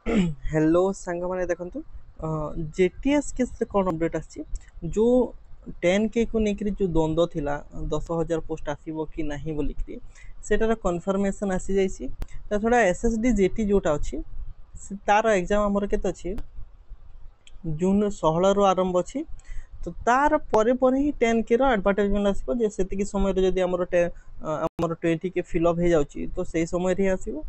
Hello सांग मैंने देखो जेटीएस केस कौन अपडेट आसी जो 10K को लेकर जो द्वंद्व थिला 10,000 पोस्ट आसीबो कि नहीं बोलिकी सेटार कन्फर्मेशन आसी जाइए ता छड़ा एसएसडी जेटी जोटा अच्छी तार एग्जाम आमर के अच्छी जून 16 रु आरंभ अच्छी तो तार परे परे ही 10K रो एडवर्टाइजमेंट आसीबो जे सेतिकी समय रे जदी हमर 20K फिलअप हो जाउची तो सही समय रे आसीबो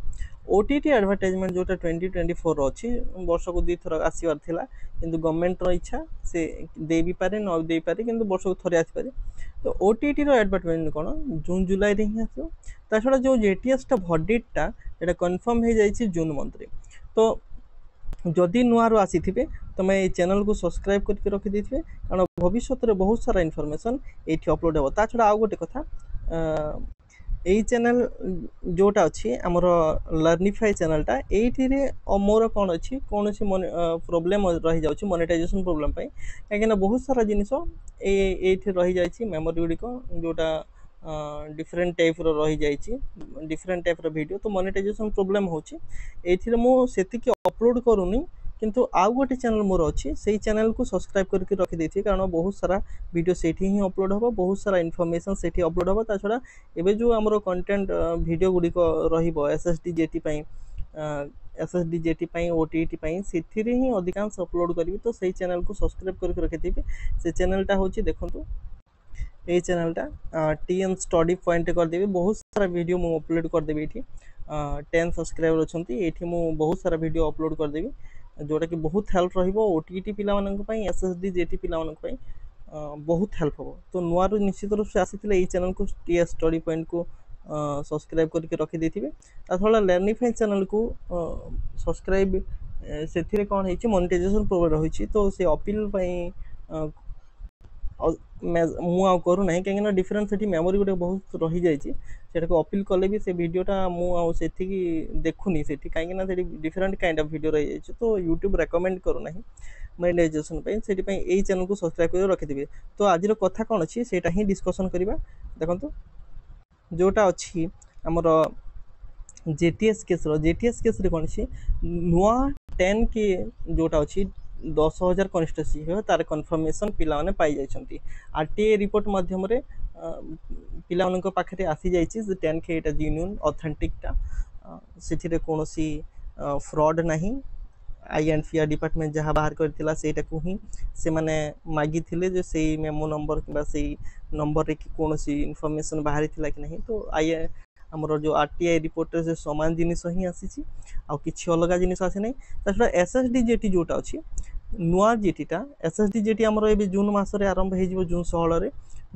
ओटीटी एडवर्टाइजमेंट जोटा 2024 अच्छी वर्ष को दी थर आसबार थिला किंतु गवर्नमेंट रो इच्छा से दे भी पारे न दे पारे किंतु वर्ष को थरे आसी पारे तो ओटीटी रो एडवर्टाइजमेंट कोन जून जुलाई रे ही आसीबो ता छडा जो जेटीएस टा भर्डिट टा एटा कंफर्म हो जाइछि जून मंथ रे तो जदि नुआर आसी तुम ये चैनल को सब्सक्राइब करके रखी देथिबे कारण भविष्य में बहुत सारा इनफॉरमेशन ये अपलोड हो ता छड़ा आउ गोटे कथा यही चैनल जोटा अच्छी आमर लर्निफाई चैनलटा ये मोर कौन अच्छी कौन सी प्रोब्लेम रही जाऊँ मोनेटाइजेशन प्रोब्लेम कहीं बहुत सारा जिनस ये रही जाइए मेमोरी गुड़िक जोटा डिफरेंट टाइप रही जाइए डिफरेंट टाइप वीडियो तो मोनेटाइजेशन प्रोब्लेम होची एथिरे मो सेतिकी अपलोड करूनी किंतु आउ गोटे चैनल मोर अच्छी से चैनल को सब्सक्राइब करके रखी देथि कारण बहुत सारा वीडियो सेठी ही अपलोड हो बहुत सारा इनफॉरमेशन सेठी अपलोड हो ता छड़ा एबे जो हमरो कंटेंट वीडियो गुड़िक रहिबो एसएसडी जेटी पई एसएसडी जेटी पई ओटीटी पई सेथिरे ही अधिकांश अपलोड करबी तो सही चैनल को सब्सक्राइब करके रखि देबे से चैनलटा होची देखंतु ये चैनलटा टीएन स्टडी पॉइंट करदेवी बहुत सारा वीडियो मु अपलोड करदेवी ये 10 सब्सक्राइबर अच्छा ये बहुत सारा वीडियो अपलोड करदेवी जोटा कि बहुत हेल्प रहिबो ओटीटी पिला मानन पई एसएसडी जेटी पिला मानन पई बहुत हेल्प हो तो नुआ निश्चित रूप से आसी ये चैनल को टीएस स्टडी पॉइंट को सब्सक्राइब करके रखी देथिबे थोड़ा लर्निफाई चैनल को सब्सक्राइब से कौन है मोनेटाइजेशन प्रोब्लेम रही तो से अपील मुझे करूना कहीं डिफरेंस से मेमोरी गोटे बहुत रही जाइए अपील कले भी से वीडियोटा मुझे देखुनी से कहीं डिफरेंट काइंड ऑफ वीडियो रही जाइए तो यूट्यूब रेकमेंड करूना मोनेटाइजेशन से चैनल को सब्सक्राइब कर रखिथे तो आज कथा कौन अच्छी से ही डिस्कसन करवा देखो जोटा अच्छी आमर जेटीएस केस रे कौन अच्छी नुआ 10K जोटा अच्छी 10,000 कन्स्टिट्यूएंसी हो तार कन्फर्मेशन पिला माने पाई जाइछंती आरटीए रिपोर्ट माध्यम रे पिला मानक पाखरे आसी जाइछि 10K एटा जेन्युइन ऑथेंटिक टा सेथिरे कोनोसी फ्रॉड नहीं आईएनफिया डिपार्टमेंट जहाँ बाहर करथिला सेटा को ही से माने मागी थिले जो सेही मेमो नंबर किबा सेही नंबर रे कोनोसी इन्फॉर्मेशन बाहरी थिला कि नहीं तो आमर जो आरटीआई रिपोर्ट से सामान जिनिस ही आसी आ किछि अलग जिनिस आसे नहीं ताछड़ा एसएसडी जेटी जोटा अछि नुआ जेटीटा एसएसडी जेटी आमर ए जून मासरे आरंभ हो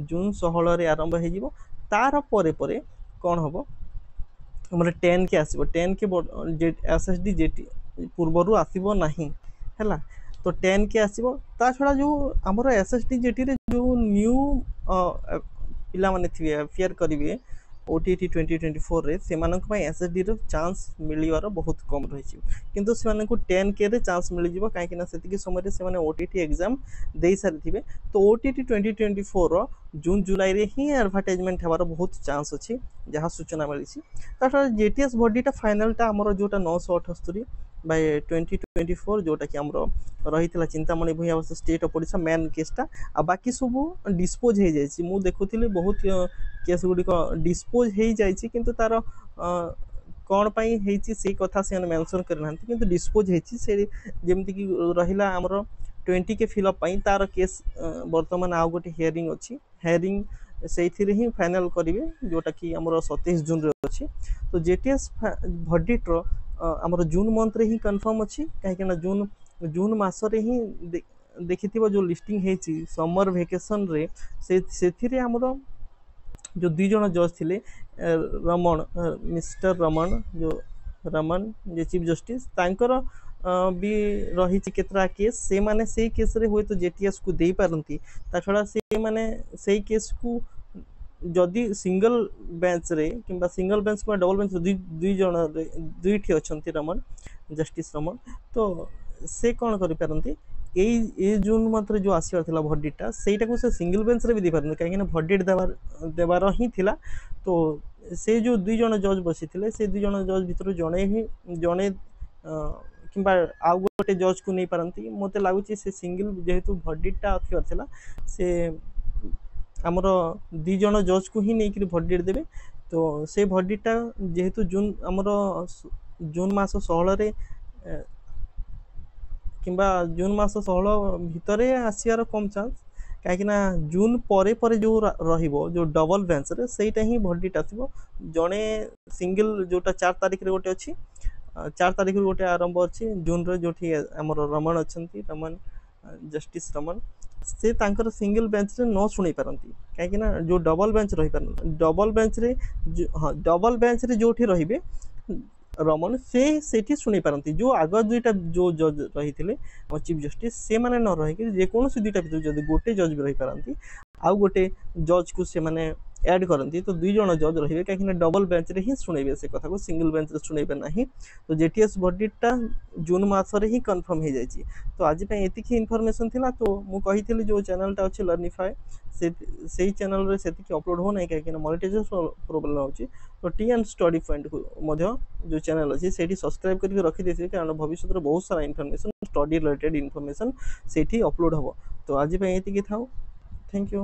जून 16 रे आरंभ हो तार परे परे कौन हम आमर 10K आसो 10K एसएसडी जेटी पूर्वर आसब नहीं है तो 10K आसो ता छड़ा जो आमर एसएसडी जेटी रे जो न्यू पिला माने थे फेयर करेंगे ओटीटी 2024 रे से एसएसडी रो चांस मिलवार बहुत कम रही किंतु से 10K रे चांस मिल जाव कहीं से समय से ओटीटी एग्जाम दे सारी थे तो ओटीटी 2024 रो जून जुलाई रे ही एडवर्टाइजमेंट होवार बहुत चांस अच्छी जहाँ सूचना मिली जेटीएस बॉडीटा फाइनलटा आमर जोटा 978 बाय 2024 जोटा कि आमर रही Chintamani Bhuyan versus state of Odisha main केसटा आ बाकी सब डिस्पोज हो जाइए मुझे देखुली बहुत केस गुड़िक डिस्पोज हो जाइए किंतु तार कौन पाई से कथा से मेंशन करना किंतु डिस्पोज होमती कि रहा आमर 20K फिलअप तार केस बर्तमान आउ गोटे हियरिंग अच्छी हियरिंग से ही फाइनल करेंगे जोटा कि आमर 27 जून रे अच्छी तो जेटीएस भर्डिट आमर जून मंथ रे ही कन्फर्म अच्छी कहीं जून मसरे ही देखि जो लिस्टिंग है समर वेकेशन रे से आमर जो दुई जन जज थे रमण मिस्टर रमण जो रमन जे चीफ जस्टिस तांकर भी रही केतरा केस से माने से केस रे हुए तो जेटीएस को दे पारंती ता छड़ा से माने से केस को जदि सिंगल बेंच रे किंबा सिंगल बेंच को डबल बेंच दुई जन दुईटी अच्छंती रमन जस्टिस रमन तो से कौन करि पारंती ए जून मंथ जो आसबार भर्डिटा से से सिंगल बेंच रे भी दे पारंती कहीं भर्डिट देवार ही थिला तो से जो दुई जन जज बसी से दुई जन जज भितर जड़े किंबा आउ गोटे जज को नहीं पारती मते लागुची से सिंगल जेहेतु भर्डिक्टटा आथिबार थिला से आमर 2 जण जज को ही नहीं भर्डिक्ट देबे तो से भर्डिक्टटा जेहेतु जून आमर जून मास 16 रे किंबा जून मास 16 भितरे आसियार कम चांस कहीं जून परे परे जो रहिबो जो डबल बेंच रे सेटा ही भर्डिक्ट आसीबो जणे सिंगल जोटा 4 तारिख रे गोटे अछि 4 तारिख रे गोटे आरंभ अछि जून रे जोठी हमर रमन अछंती रमन जस्टिस रमन से तांकर सिंगल बेंच रे न सुनै पारंती कहीं जो डबल बेंच रही पारन डबल बेंच रे हां डबल बेंच रे जोठी रहिबे रमन से सेठी सुनी पारंती जो आग दुईटा जो जज रही थे चीफ जस्टिस से माने न रही जेकोसी दुईटा जदि गोटे जज भी रही पारंती आउ गोटे जज को से माने ऐड करती तो 2 जण जज रही कहीं डबल बेंच रे ही सुनेबे से कथा को सिंगल बेंच रे सुनेबे नहीं तो जेटीएस भर्डिक्टटा जून मास रे ही कंफर्म हो जाइए तो आज एतिकी इनफॉरमेशन थिला तो मु कही जो चैनलटा अच्छे लर्निफाई से चैनल रे सेतिकी अपलोड हो नहीं कहीं मोनेटाइजेशन प्रॉब्लम होची तो टी एंड स्टडी पॉइंट को जो चैनल अच्छी से सब्सक्राइब करके रखी देते कारण भविष्य में बहुत सारा इनफॉरमेशन स्टडी रिलेटेड इनफॉरमेशन से अपलोड हम तो आज ये था थैंक यू।